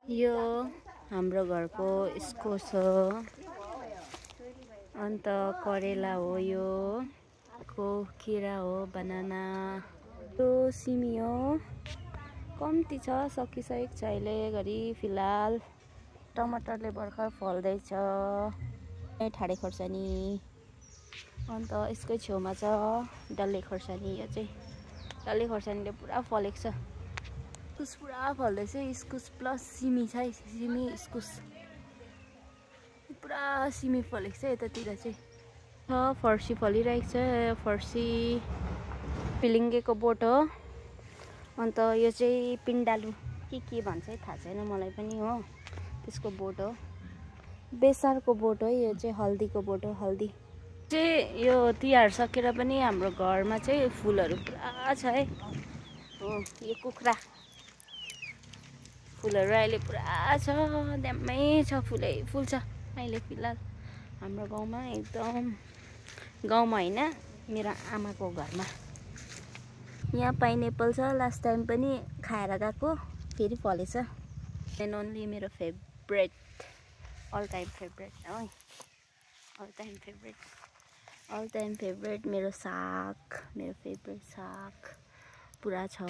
यो हाम्रो घरको इस्कुस हो, अन्त करेला हो, यो को किरा हो, बनाना। यो सिमी हो, कम्ती छ, सकिसकेको छ अहिले घरि फिलहाल। टमाटरले भर्खर फल्दैछ, ठाडे खोर्सानी। अन्त यसकै छेउमा छ डल्ले खोर्सानी। यो चाहिँ डल्ले खोर्सानीले पुरा फलेको छ। इस्कुस पुरा फल्दैछ, इस्कुस प्लस सिमी छ, सिमी इस्कुस पुरा सिमी फलेको छ यतातिर चाहिँ। फर्सी फलिरहेको छ, फर्सी फिलिङ्गेको बोट हो। अन्त यो चाहिँ पिन्डालु के भन्छ है थाहा छैन मलाई पनि हो, त्यसको बोट हो। बेसारको बोट हो यो चाहिँ, हल्दीको बोट हो। हल्दी चाहिँ यो तिहार सकेर पनि हाम्रो घरमा चाहिँ फुलहरू पुरा छ है। हो यो कुखुरा फुलहरू अहिले पुरा छ, ड्याम्मै छ, फुलै फुल छ अहिले फिलहाल हाम्रो गाउँमा। एकदम गाउँमा होइन, मेरो आमाको घरमा। यहाँ पाइनएप्पल छ, लास्ट टाइम पनि खाएर गएको, फेरि फलेछ। एन्ड ओन्ली मेरो फेभरेट, अल टाइम फेभरेट है, अल टाइम फेभरेट मेरो साग, मेरो फेभरेट साग पुरा छ।